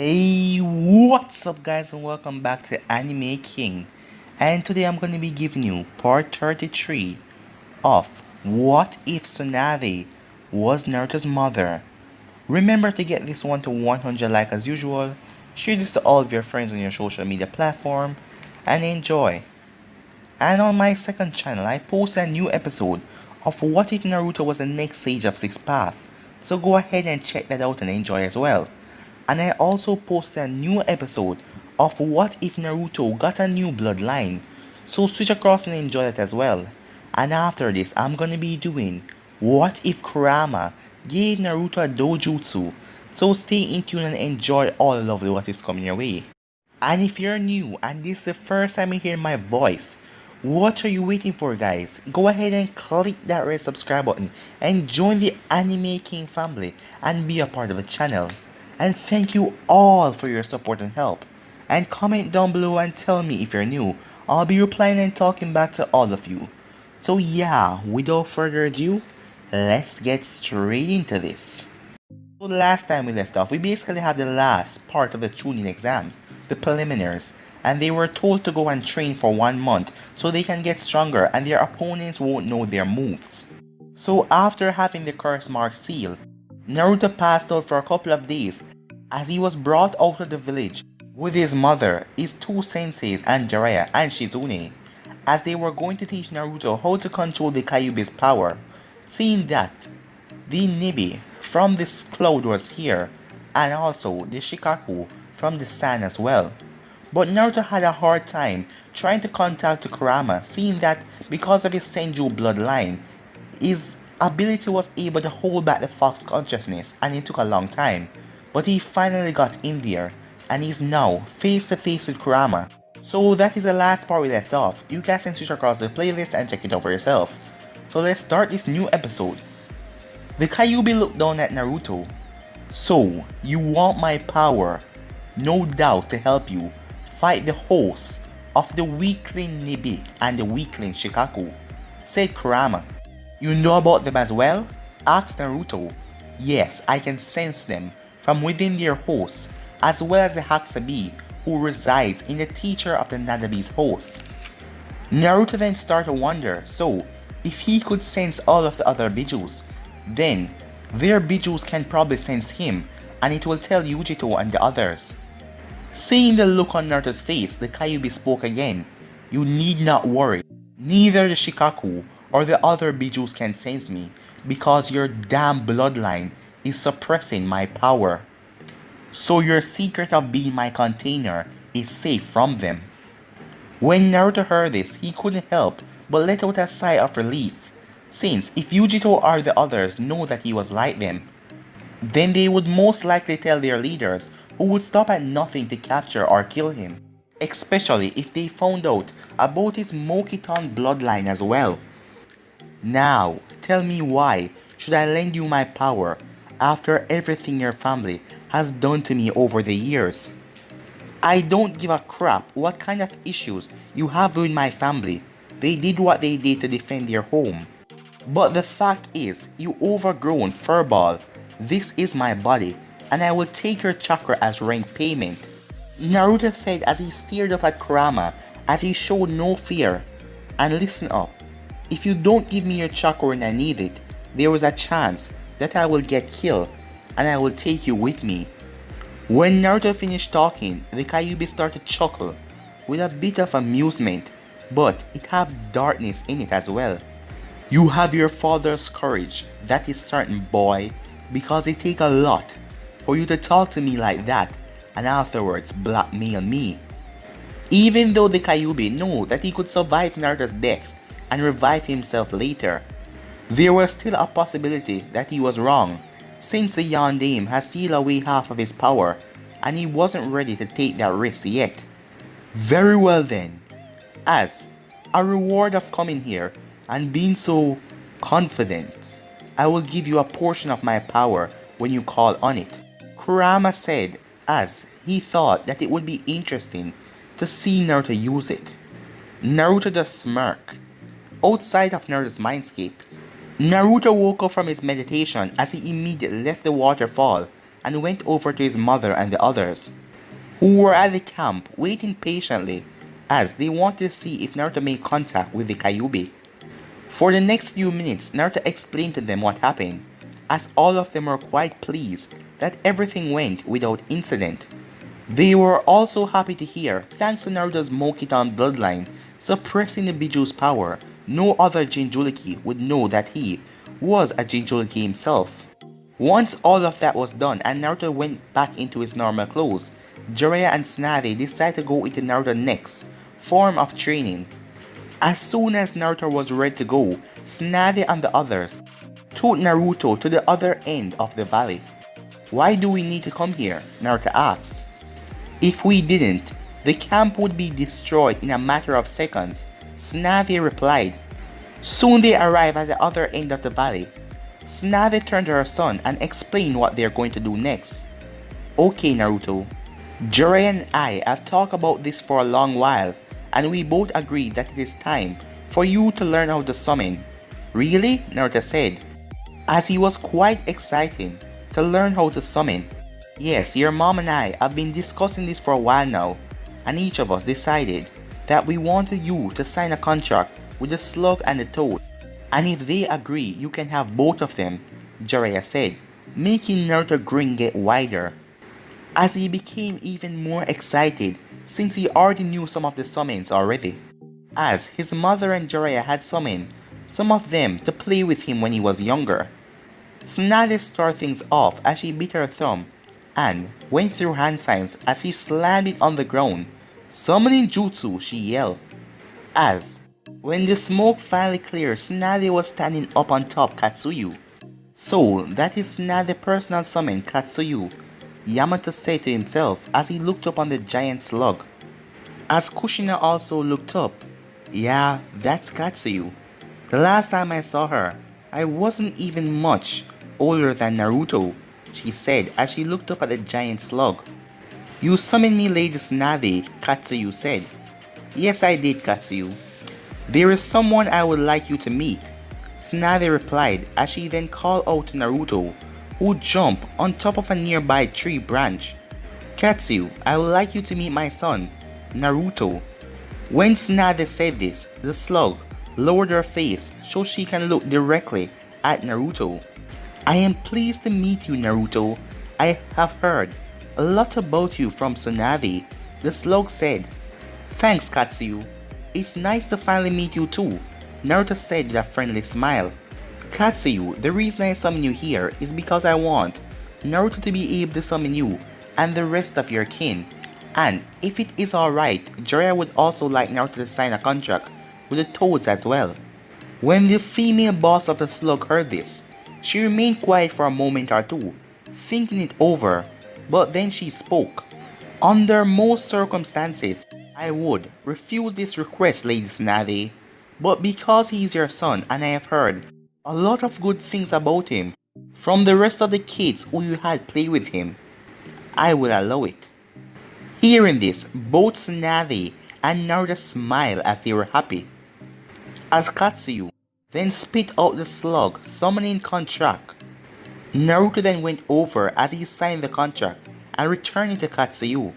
Hey, what's up guys, and welcome back to Anime King. And today I'm going to be giving you part 33 of What If Tsunade Was Naruto's Mother. Remember to get this one to 100 like as usual, share this to all of your friends on your social media platform, and enjoy. And on my second channel I post a new episode of What If Naruto Was the Next Sage of Sixth Path, so go ahead and check that out and enjoy as well. And I also posted a new episode of What If Naruto Got a New Bloodline, so switch across and enjoy it as well. And after this I'm gonna be doing What If Kurama Gave Naruto a dojutsu, so stay in tune and enjoy all the lovely what ifs coming your way. And if you're new and this is the first time you hear my voice, what are you waiting for guys? Go ahead and click that red subscribe button and join the Anime King family and be a part of the channel. And thank you all for your support and help. And comment down below and tell me if you're new. I'll be replying and talking back to all of you. So yeah, without further ado, let's get straight into this. So the last time we left off, we basically had the last part of the tuning exams, the preliminaries, and they were told to go and train for 1 month so they can get stronger and their opponents won't know their moves. So after having the curse mark sealed, Naruto passed out for a couple of days as he was brought out of the village with his mother, his two senseis and Jiraiya and Shizune, as they were going to teach Naruto how to control the Kyuubi's power. Seeing that the Nibi from this cloud was here, and also the Shikaku from the sand as well. But Naruto had a hard time trying to contact Kurama, seeing that because of his Senju bloodline, his ability was able to hold back the fox consciousness, and it took a long time. But he finally got in there, and he's now face to face with Kurama. So that is the last part we left off. You guys can switch across the playlist and check it out for yourself. So let's start this new episode. The Kyuubi looked down at Naruto. So, you want my power? No doubt to help you fight the hosts of the weakling Nibi and the weakling Shikaku, said Kurama. You know about them as well? Asked Naruto. Yes, I can sense them from within their hosts, as well as the Hakusabi who resides in the teacher of the Nanabi's host. Naruto then started to wonder, so if he could sense all of the other Bijus, then their Bijus can probably sense him, and it will tell Yugito and the others. Seeing the look on Naruto's face, the Kyuubi spoke again. You need not worry. Neither the Shikaku or the other Bijus can sense me, because your damn bloodline is suppressing my power. So your secret of being my container is safe from them. When Naruto heard this, he couldn't help but let out a sigh of relief, since if Yugito or the others know that he was like them, then they would most likely tell their leaders, who would stop at nothing to capture or kill him, especially if they found out about his Mokiton bloodline as well. Now, tell me, why should I lend you my power after everything your family has done to me over the years? I don't give a crap what kind of issues you have with my family. They did what they did to defend their home. But the fact is, you overgrown furball, this is my body, and I will take your chakra as rank payment, Naruto said as he stared up at Kurama as he showed no fear. And listen up, if you don't give me your chakra when I need it, there is a chance that I will get killed, and I will take you with me. When Naruto finished talking, the Kyuubi started to chuckle, with a bit of amusement, but it had darkness in it as well. You have your father's courage, that is certain, boy, because it takes a lot for you to talk to me like that and afterwards blackmail me. Even though the Kyuubi know that he could survive Naruto's death and revive himself later, there was still a possibility that he was wrong, since the Yondaime has sealed away half of his power and he wasn't ready to take that risk yet. Very well then, as a reward of coming here and being so confident, I will give you a portion of my power when you call on it, Kurama said, as he thought that it would be interesting to see Naruto use it. Naruto just smirked. Outside of Naruto's mindscape, Naruto woke up from his meditation as he immediately left the waterfall and went over to his mother and the others, who were at the camp waiting patiently as they wanted to see if Naruto made contact with the Kyuubi. For the next few minutes, Naruto explained to them what happened, as all of them were quite pleased that everything went without incident. They were also happy to hear, thanks to Naruto's Mokitan bloodline suppressing the Bijuu's power, no other Jinchuriki would know that he was a Jinchuriki himself. Once all of that was done and Naruto went back into his normal clothes, Jiraiya and Tsunade decided to go into Naruto's next form of training. As soon as Naruto was ready to go, Tsunade and the others took Naruto to the other end of the valley. "Why do we need to come here?" Naruto asked. "If we didn't, the camp would be destroyed in a matter of seconds," Tsunade replied. Soon they arrived at the other end of the valley. Tsunade turned to her son and explained what they are going to do next. "Okay, Naruto. Jiraiya and I have talked about this for a long while, and we both agreed that it is time for you to learn how to summon." "Really?" Naruto said, as he was quite excited to learn how to summon. "Yes, your mom and I have been discussing this for a while now, and each of us decided that we wanted you to sign a contract with the slug and the toad, and if they agree you can have both of them," Jiraiya said, making Naruto's grin get wider, as he became even more excited since he already knew some of the summons already, as his mother and Jiraiya had summoned some of them to play with him when he was younger. Tsunade started things off as she bit her thumb and went through hand signs as she slammed it on the ground. "Summoning jutsu," she yelled. As when the smoke finally cleared, Tsunade was standing up on top Katsuyu. "So that is Tsunade's personal summon, Katsuyu," Yamato said to himself as he looked up on the giant slug. As Kushina also looked up, "Yeah, that's Katsuyu. The last time I saw her, I wasn't even much older than Naruto," she said as she looked up at the giant slug. "You summoned me, Lady Tsunade," Katsuyu said. "Yes, I did, Katsuyu. There is someone I would like you to meet," Tsunade replied as she then called out to Naruto, who jumped on top of a nearby tree branch. "Katsuyu, I would like you to meet my son, Naruto." When Tsunade said this, the slug lowered her face so she can look directly at Naruto. "I am pleased to meet you, Naruto. I have heard a lot about you from Tsunade," the slug said. "Thanks, Katsuyu. It's nice to finally meet you too," Naruto said with a friendly smile. "Katsuyu, the reason I summon you here is because I want Naruto to be able to summon you and the rest of your kin. And if it is alright, Jiraiya would also like Naruto to sign a contract with the toads as well." When the female boss of the slug heard this, she remained quiet for a moment or two, thinking it over, but then she spoke. "Under most circumstances, I would refuse this request, Lady Tsunade, but because he is your son and I have heard a lot of good things about him from the rest of the kids who you had play with him, I will allow it." Hearing this, both Tsunade and Naruto smiled as they were happy. As Katsuyu then spit out the slug summoning contract, Naruto then went over as he signed the contract and returned it to Katsuyu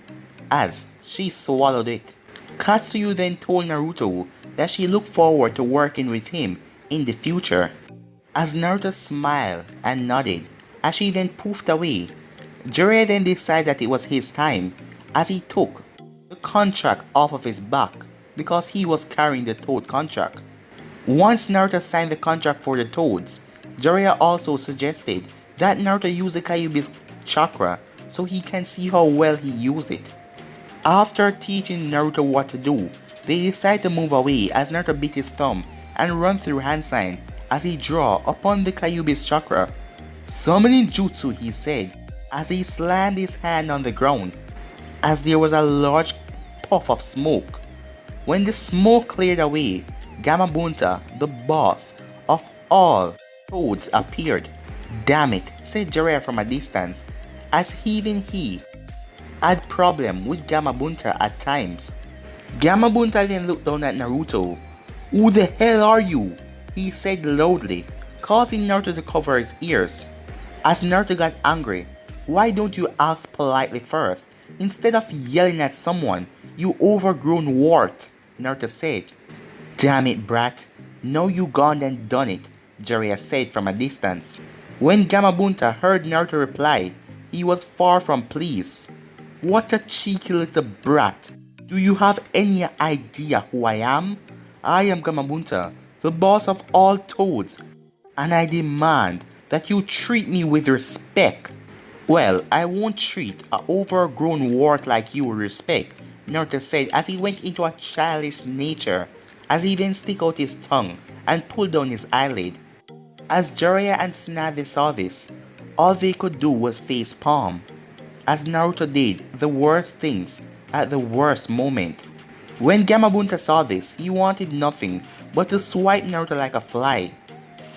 as she swallowed it. Katsuyu then told Naruto that she looked forward to working with him in the future. As Naruto smiled and nodded as she then poofed away, Jiraiya then decided that it was his time as he took the contract off of his back because he was carrying the toad contract. Once Naruto signed the contract for the toads, Jiraiya also suggested that Naruto use the Kyuubi's chakra so he can see how well he used it. After teaching Naruto what to do, they decide to move away as Naruto bit his thumb and run through hand sign as he draw upon the Kyuubi's chakra. "Summoning jutsu," he said as he slammed his hand on the ground, as there was a large puff of smoke. When the smoke cleared away, Gamabunta, the boss of all toads, appeared. "Damn it," said Jiraiya from a distance, as even he had problem with Gamabunta at times. Gamabunta then looked down at Naruto. "Who the hell are you?" he said loudly, causing Naruto to cover his ears. As Naruto got angry, Why don't you ask politely first, instead of yelling at someone, you overgrown wart, Naruto said. Damn it, brat. Now you gone and done it, Jiraiya said from a distance. When Gamabunta heard Naruto reply, he was far from pleased. What a cheeky little brat. Do you have any idea who I am? I am Gamabunta, the boss of all toads, and I demand that you treat me with respect. Well, I won't treat a overgrown wart like you with respect, Naruto said as he went into a childish nature, as he then stuck out his tongue and pulled down his eyelid. As Jiraiya and Tsunade saw this, all they could do was face palm, as Naruto did the worst things at the worst moment. When Gamabunta saw this, he wanted nothing but to swipe Naruto like a fly.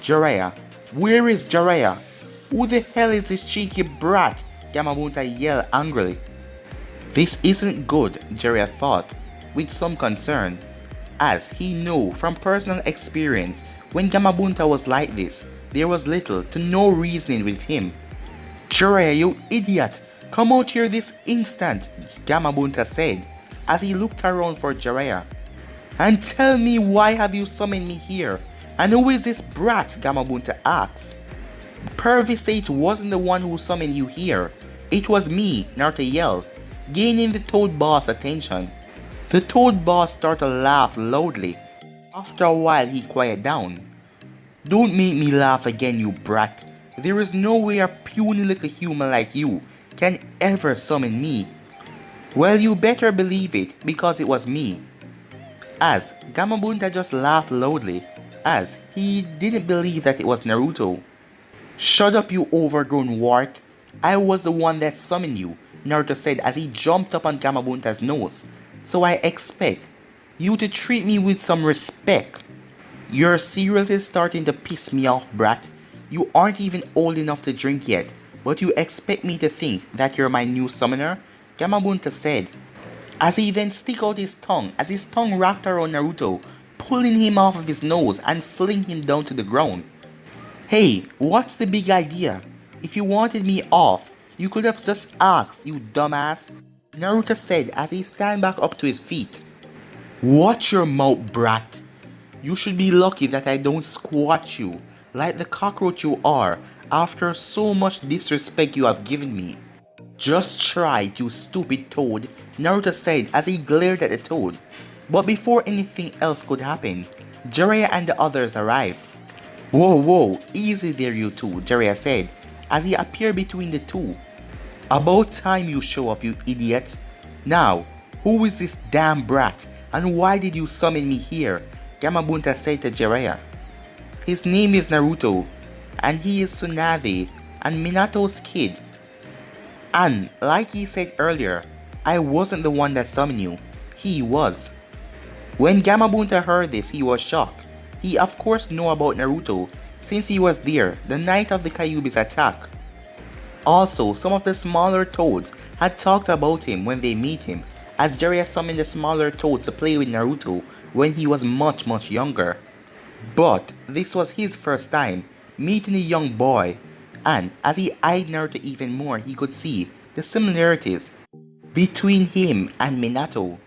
Jiraiya, where is Jiraiya? Who the hell is this cheeky brat? Gamabunta yelled angrily. This isn't good, Jiraiya thought, with some concern, as he knew from personal experience when Gamabunta was like this, there was little to no reasoning with him. Jiraiya, you idiot! Come out here this instant, Gamabunta said, as he looked around for Jiraiya. And tell me, why have you summoned me here? And who is this brat? Gamabunta asked. Pervy said it wasn't the one who summoned you here. It was me, Naruto yelled, gaining the Toad Boss' attention. The Toad Boss started to laugh loudly. After a while, he quieted down. Don't make me laugh again, you brat. There is no way a puny little human like you can ever summon me. Well, you better believe it, because it was me. As Gamabunta just laughed loudly, as he didn't believe that it was Naruto. Shut up, you overgrown wart. I was the one that summoned you, Naruto said as he jumped up on Gamabunta's nose. So I expect you to treat me with some respect. You're seriously starting to piss me off, brat. You aren't even old enough to drink yet, but you expect me to think that you're my new summoner? Gamabunta said, as he then stuck out his tongue as his tongue wrapped around Naruto, pulling him off of his nose and flinging him down to the ground. Hey, what's the big idea? If you wanted me off, you could have just asked, you dumbass, Naruto said as he stand back up to his feet. Watch your mouth, brat. You should be lucky that I don't squash you like the cockroach you are after so much disrespect you have given me. Just try it, you stupid toad, Naruto said as he glared at the toad. But before anything else could happen, Jiraiya and the others arrived. Whoa, easy there you two, Jiraiya said as he appeared between the two. About time you show up, you idiot. Now, who is this damn brat and why did you summon me here? Gamabunta said to Jiraiya. His name is Naruto, and he is Tsunade and Minato's kid. And like he said earlier, I wasn't the one that summoned you, he was. When Gamabunta heard this, he was shocked. He of course knew about Naruto since he was there the night of the Kyuubi's attack. Also, some of the smaller toads had talked about him when they meet him, as Jiraiya summoned the smaller toads to play with Naruto when he was much younger. But this was his first time meeting a young boy, and as he eyed Naruto even more, he could see the similarities between him and Minato.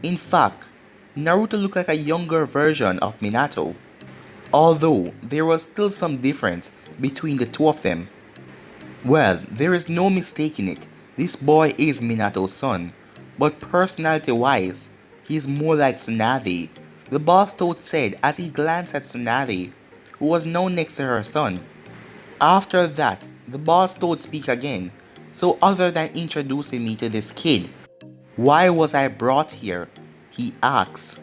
In fact, Naruto looked like a younger version of Minato, although there was still some difference between the two of them. Well, there is no mistaking it, this boy is Minato's son, but personality-wise, he is more like Tsunade, the boss toad said as he glanced at Tsunade, who was now next to her son. After that, the boss toad speak again, so other than introducing me to this kid, why was I brought here? He asks.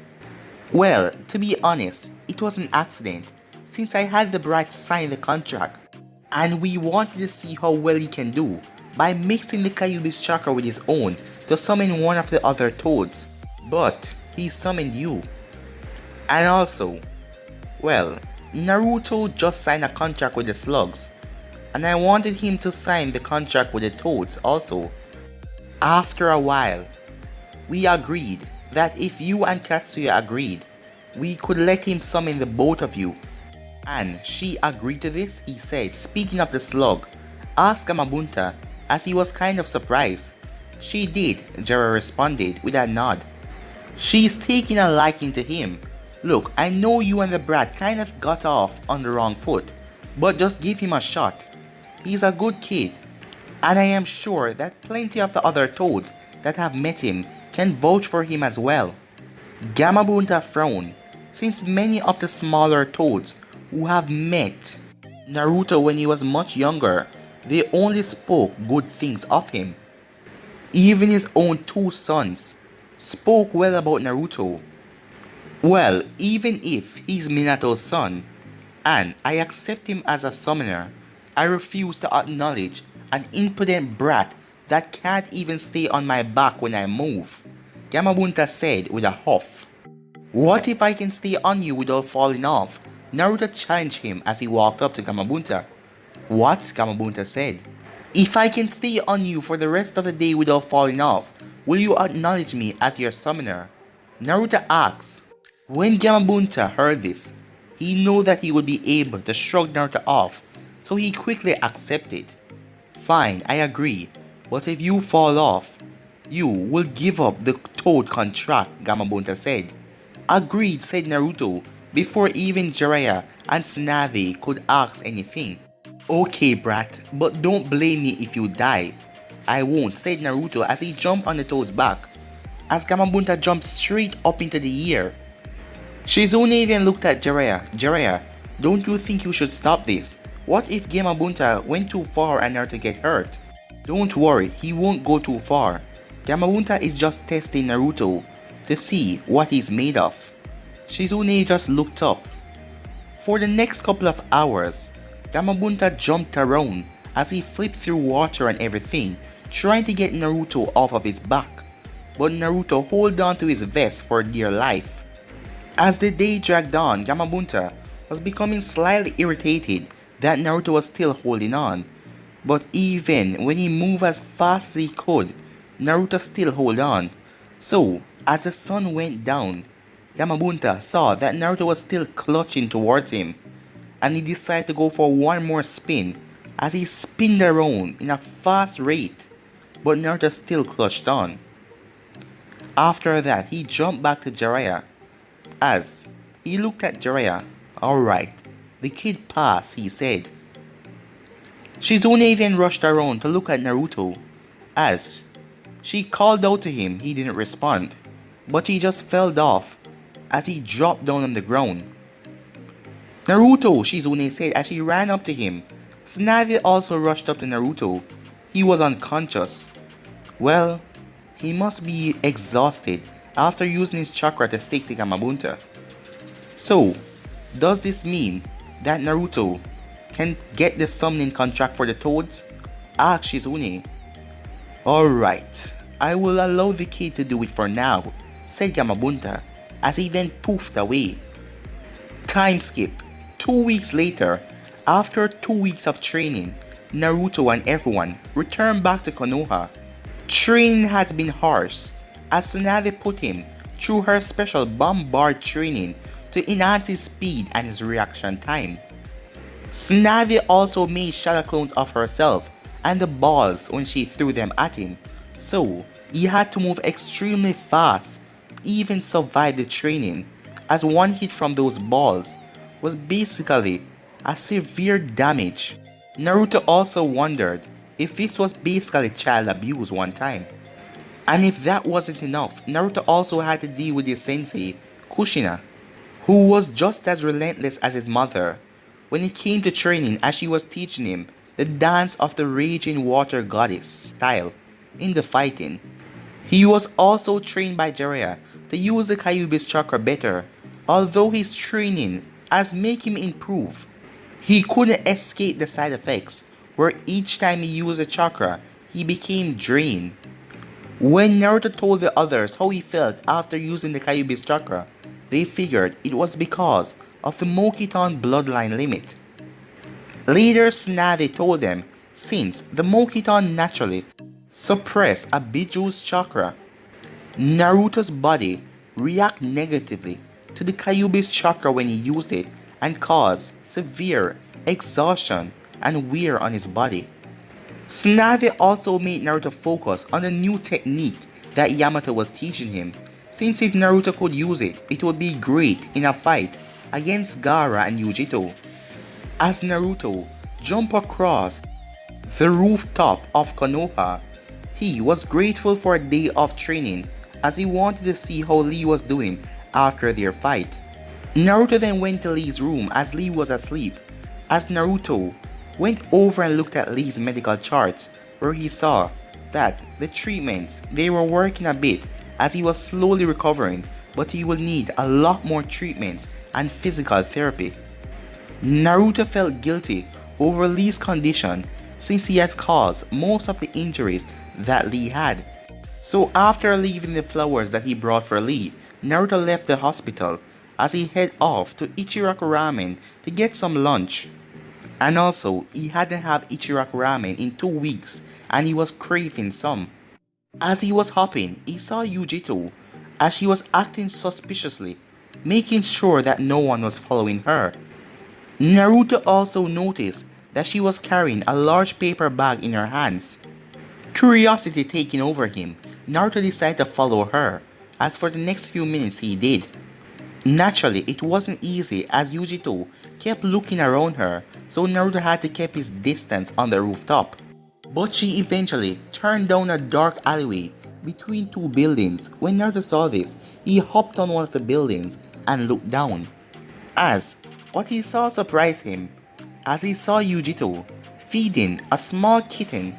Well, to be honest, it was an accident, since I had the brat sign the contract, and we wanted to see how well he can do by mixing the Kyuubi's chakra with his own to summon one of the other toads, but he summoned you. And also, well, Naruto just signed a contract with the slugs, and I wanted him to sign the contract with the toads also. After a while, we agreed that if you and Katsuya agreed, we could let him summon the both of you. And she agreed to this, he said. Speaking of the slug, ask Gamabunta as he was kind of surprised. She did, Jiraiya responded with a nod. She's taking a liking to him. Look, I know you and the brat kind of got off on the wrong foot, but just give him a shot. He's a good kid, and I am sure that plenty of the other toads that have met him can vouch for him as well. Gamabunta frowned, since many of the smaller toads who have met Naruto when he was much younger, they only spoke good things of him. Even his own two sons spoke well about Naruto. Well, even if he's Minato's son, and I accept him as a summoner, I refuse to acknowledge an impudent brat that can't even stay on my back when I move, Gamabunta said with a huff. What if I can stay on you without falling off? Naruto challenged him as he walked up to Gamabunta. What? Gamabunta said. If I can stay on you for the rest of the day without falling off, will you acknowledge me as your summoner? Naruto asked. When Gamabunta heard this, he knew that he would be able to shrug Naruto off, so he quickly accepted. Fine, I agree, but if you fall off, you will give up the Toad contract, Gamabunta said. Agreed, said Naruto, before even Jiraiya and Tsunade could ask anything. Okay, brat, but don't blame me if you die. I won't, said Naruto as he jumped on the Toad's back, as Gamabunta jumped straight up into the air. Shizune then looked at Jiraiya. Jiraiya, don't you think you should stop this? What if Gamabunta went too far and Naruto get hurt? Don't worry, he won't go too far. Gamabunta is just testing Naruto to see what he's made of. Shizune just looked up. For the next couple of hours, Gamabunta jumped around as he flipped through water and everything, trying to get Naruto off of his back. But Naruto held on to his vest for dear life. As the day dragged on, Gamabunta was becoming slightly irritated that Naruto was still holding on. But even when he moved as fast as he could, Naruto still held on. So, as the sun went down, Gamabunta saw that Naruto was still clutching towards him, and he decided to go for one more spin as he spinned around in a fast rate, but Naruto still clutched on. After that, he jumped back to Jiraiya. As he looked at Jiraiya, alright, the kid passed, he said. Shizune then rushed around to look at Naruto. As she called out to him, he didn't respond, but he just fell off as he dropped down on the ground. Naruto, Shizune said as she ran up to him. Tsunade also rushed up to Naruto. He was unconscious. Well, he must be exhausted after using his chakra to stick to Gamabunta. So, does this mean that Naruto can get the summoning contract for the Toads? Asked Shizune. Alright, I will allow the kid to do it for now, said Gamabunta, as he then poofed away. Time skip. 2 weeks later, after 2 weeks of training, Naruto and everyone returned back to Konoha. Training has been harsh, as Tsunade put him through her special bombard training to enhance his speed and his reaction time. Tsunade also made shadow clones of herself and the balls when she threw them at him, so he had to move extremely fast, even survive the training, as one hit from those balls was basically a severe damage. Naruto also wondered if this was basically child abuse one time. And if that wasn't enough, Naruto also had to deal with his sensei, Kushina, who was just as relentless as his mother when it came to training, as she was teaching him the dance of the raging water goddess style in the fighting. He was also trained by Jiraiya to use the Kyuubi's chakra better, although his training has made him improve. He couldn't escape the side effects, where each time he used a chakra, he became drained. When Naruto told the others how he felt after using the Kyuubi's chakra, they figured it was because of the Mokiton bloodline limit. Later, Tsunade told them since the Mokiton naturally suppress a Bijuu's chakra, Naruto's body react negatively to the Kyuubi's chakra when he used it and caused severe exhaustion and wear on his body. Tsunade also made Naruto focus on the new technique that Yamato was teaching him, since if Naruto could use it, it would be great in a fight against Gaara and Yugito. As Naruto jumped across the rooftop of Konoha, he was grateful for a day of training as he wanted to see how Lee was doing after their fight. Naruto then went to Lee's room as Lee was asleep. As Naruto went over and looked at Lee's medical charts, where he saw that the treatments, they were working a bit as he was slowly recovering, but he would need a lot more treatments and physical therapy. Naruto felt guilty over Lee's condition since he had caused most of the injuries that Lee had. So after leaving the flowers that he brought for Lee, Naruto left the hospital as he head off to Ichiraku Ramen to get some lunch. And also, he hadn't had Ichiraku Ramen in 2 weeks and he was craving some. As he was hopping, he saw Yugito as she was acting suspiciously, making sure that no one was following her. Naruto also noticed that she was carrying a large paper bag in her hands. Curiosity taking over him, Naruto decided to follow her, as for the next few minutes he did. Naturally, it wasn't easy as Yugito kept looking around her, so Naruto had to keep his distance on the rooftop. But she eventually turned down a dark alleyway between 2 buildings. When Naruto saw this, he hopped on one of the buildings and looked down. As what he saw surprised him, as he saw Yugito feeding a small kitten.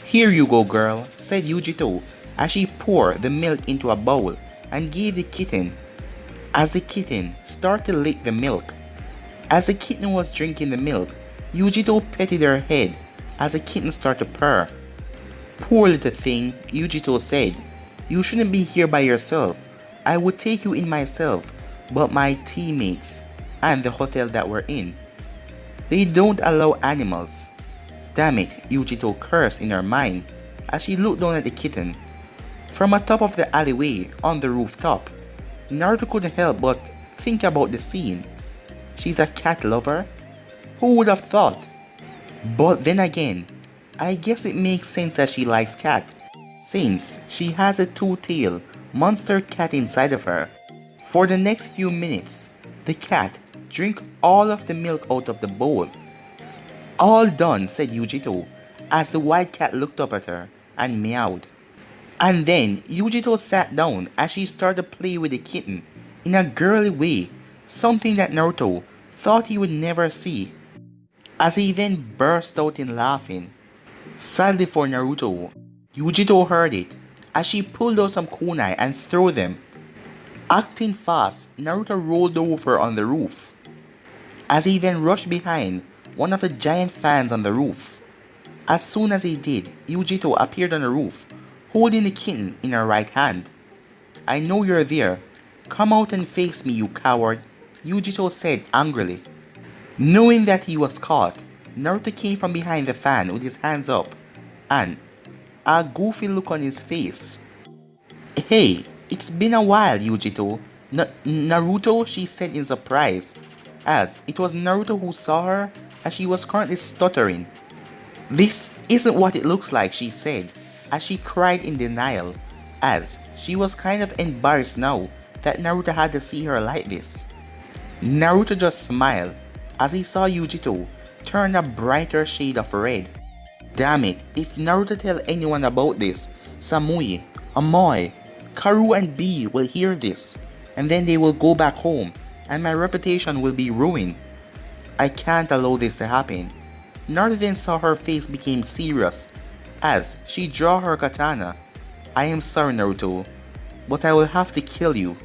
"Here you go, girl," said Yugito as she poured the milk into a bowl and gave the kitten. As the kitten started to lick the milk. As the kitten was drinking the milk, Yugito petted her head as the kitten started to purr. "Poor little thing," Yugito said. "You shouldn't be here by yourself. I would take you in myself, but my teammates and the hotel that we're in, they don't allow animals." Damn it, Yugito cursed in her mind as she looked down at the kitten. From atop of the alleyway on the rooftop, Naruto couldn't help but think about the scene. She's a cat lover? Who would have thought? But then again, I guess it makes sense that she likes cat, since she has a 2-tailed monster cat inside of her. For the next few minutes, the cat drank all of the milk out of the bowl. "All done," said Yugito, as the white cat looked up at her and meowed. And then Yugito sat down as she started to play with the kitten in a girly way, something that Naruto thought he would never see. As he then burst out in laughing. Sadly for Naruto, Yugito heard it as she pulled out some kunai and threw them. Acting fast, Naruto rolled over on the roof. As he then rushed behind one of the giant fans on the roof. As soon as he did, Yugito appeared on the roof, holding the kitten in her right hand. "I know you're there. Come out and face me, you coward," Yugito said angrily. Knowing that he was caught, Naruto came from behind the fan with his hands up and a goofy look on his face. "Hey, it's been a while, Yugito." "Naruto," she said in surprise, as it was Naruto who saw her as she was currently stuttering. "This isn't what it looks like," she said, as she cried in denial, as she was kind of embarrassed now that Naruto had to see her like this. Naruto just smiled as he saw Yugito turn a brighter shade of red. Damn it, if Naruto tell anyone about this, Samui, Amoy, Karu and B will hear this, and then they will go back home, and my reputation will be ruined. I can't allow this to happen. Naruto then saw her face became serious as she drew her katana. "I am sorry, Naruto, but I will have to kill you.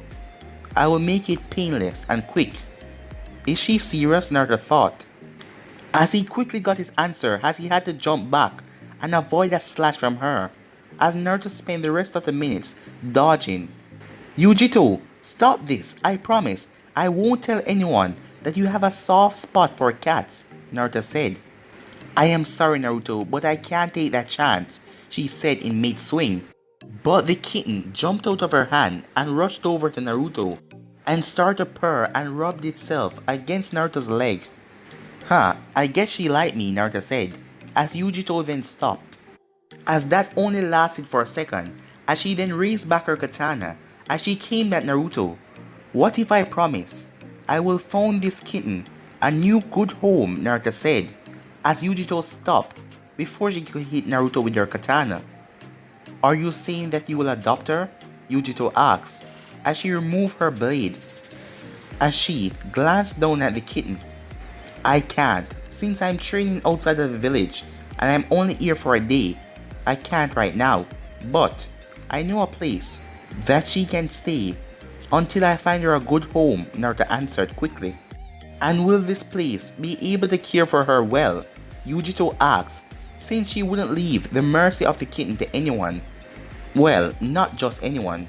I will make it painless and quick." Is she serious? Naruto thought, as he quickly got his answer as he had to jump back and avoid a slash from her, as Naruto spent the rest of the minutes dodging. "Yugito, stop this, I promise. I won't tell anyone that you have a soft spot for cats," Naruto said. "I am sorry, Naruto, but I can't take that chance," she said in mid-swing. But the kitten jumped out of her hand and rushed over to Naruto and started to purr and rubbed itself against Naruto's leg. "Huh, I guess she liked me," Naruto said, as Yugito then stopped. as that only lasted for a second, as she then raised back her katana as she came at Naruto. What if I promise? I will found this kitten a new good home, Naruto said, as Yugito stopped before she could hit Naruto with her katana. Are you saying that you will adopt her? Yugito asked as she removed her blade. As she glanced down at the kitten. I can't, since I'm training outside of the village and I'm only here for a day. I can't right now, but I know a place that she can stay until I find her a good home, Naruto answered quickly. And will this place be able to care for her well? Yugito asked, since she wouldn't leave the mercy of the kitten to anyone. Well, not just anyone.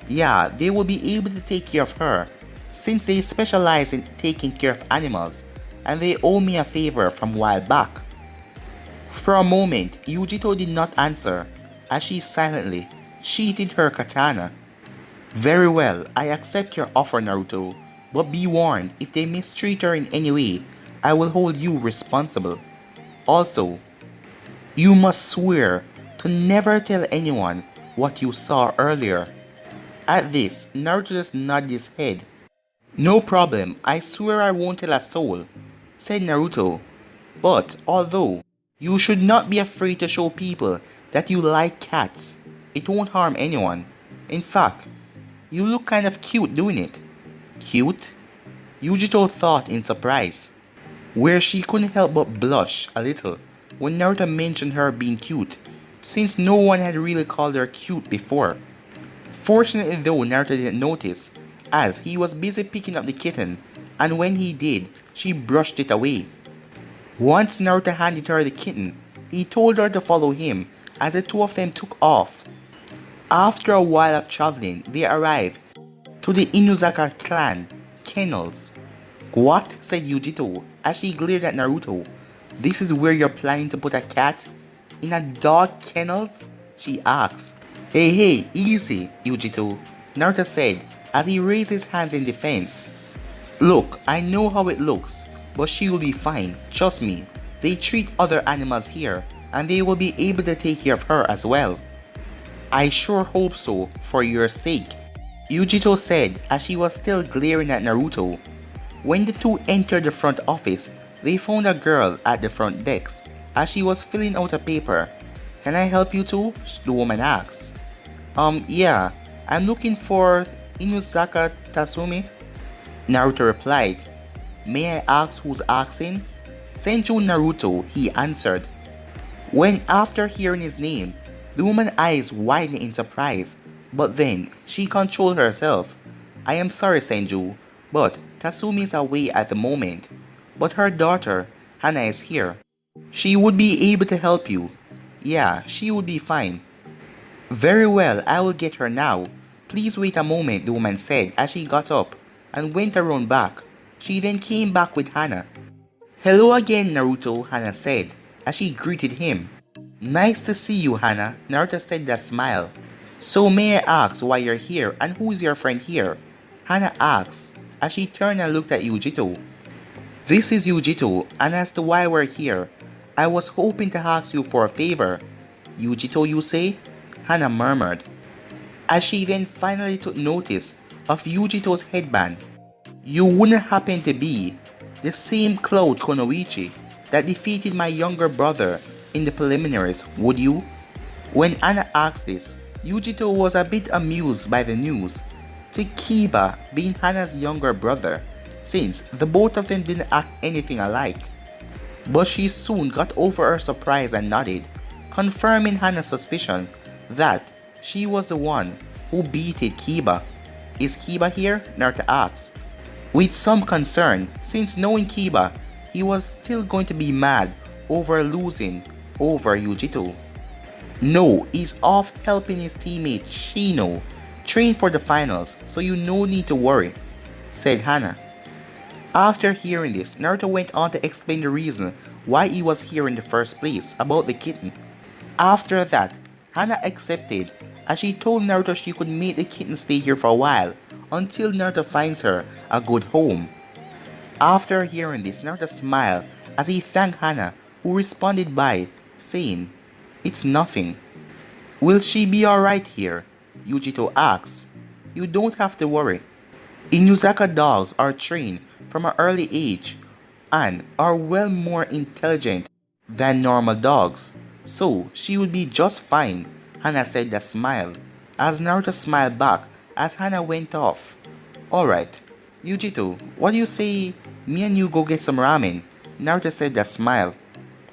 Yeah, they will be able to take care of her, since they specialize in taking care of animals, and they owe me a favor from a while back. For a moment, Yugito did not answer, as she silently sheathed her katana. Very well, I accept your offer, Naruto, but be warned, if they mistreat her in any way, I will hold you responsible. Also, you must swear to never tell anyone what you saw earlier. At this, Naruto just nodded his head. No problem, I swear I won't tell a soul, said Naruto. But although you should not be afraid to show people that you like cats, it won't harm anyone. In fact, you look kind of cute doing it. Cute? Yugito thought in surprise, where she couldn't help but blush a little when Naruto mentioned her being cute, since no one had really called her cute before. Fortunately though, Naruto didn't notice, as he was busy picking up the kitten, and when he did, she brushed it away. Once Naruto handed her the kitten, he told her to follow him as the two of them took off. After a while of traveling, they arrived to the Inuzaka clan kennels. What? Said Yugito as she glared at Naruto. This is where you're planning to put a cat? In a dog kennels? She asked. Hey, easy, Yugito, Naruto said as he raised his hands in defense. Look, I know how it looks, but she will be fine, trust me. They treat other animals here, and they will be able to take care of her as well. I sure hope so, for your sake, Yugito said as she was still glaring at Naruto. When the two entered the front office, they found a girl at the front desk as she was filling out a paper. Can I help you too? The woman asked. Yeah, I'm looking for Inuzaka Tatsumi, Naruto replied. May I ask who's asking? Senju Naruto, he answered. When after hearing his name, the woman's eyes widened in surprise, but then she controlled herself. I am sorry, Senju, but Tatsumi is away at the moment. But her daughter, Hana, is here. She would be able to help you. Yeah, she would be fine. Very well, I will get her now. Please wait a moment, the woman said as she got up and went around back. She then came back with Hana. Hello again, Naruto, Hana said as she greeted him. Nice to see you, Hana, Naruto said with a smile. So may I ask why you're here and who is your friend here? Hana asked as she turned and looked at Yugito. This is Yugito, and as to why we're here, I was hoping to ask you for a favor. Yugito, you say? Hana murmured, as she then finally took notice of Yugito's headband. You wouldn't happen to be the same Cloud Konoichi that defeated my younger brother in the preliminaries, would you? When Anna asked this, Yugito was a bit amused by the news, to Kiba being Hana's younger brother, since the both of them didn't act anything alike. But she soon got over her surprise and nodded, confirming Hana's suspicion that she was the one who beated Kiba. Is Kiba here? Naruto asked, with some concern, since knowing Kiba, he was still going to be mad over losing over Yugito. No, he's off helping his teammate Shino train for the finals, so you no need to worry, said Hana. After hearing this, Naruto went on to explain the reason why he was here in the first place about the kitten. After that, Hana accepted, as she told Naruto she could make the kitten stay here for a while until Naruto finds her a good home. After hearing this, Naruto smiled as he thanked Hana, who responded by saying, It's nothing. Will she be alright here? Yugito asks. You don't have to worry. Inuzaka dogs are trained from an early age and are well more intelligent than normal dogs, so she would be just fine, Hana said that smile, as Naruto smiled back as Hana went off. Alright, Yujito, what do you say me and you go get some ramen? Naruto said that smile,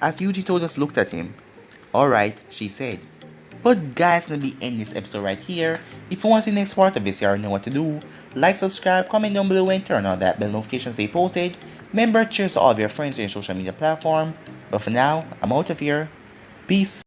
as Yujito just looked at him. Alright, she said. But guys, gonna be ending this episode right here. If you want to see the next part of this, you already know what to do. Like, subscribe, comment down below, and turn on that bell notification so they posted. Remember, cheers to all of your friends on your social media platform. But for now, I'm out of here. Peace.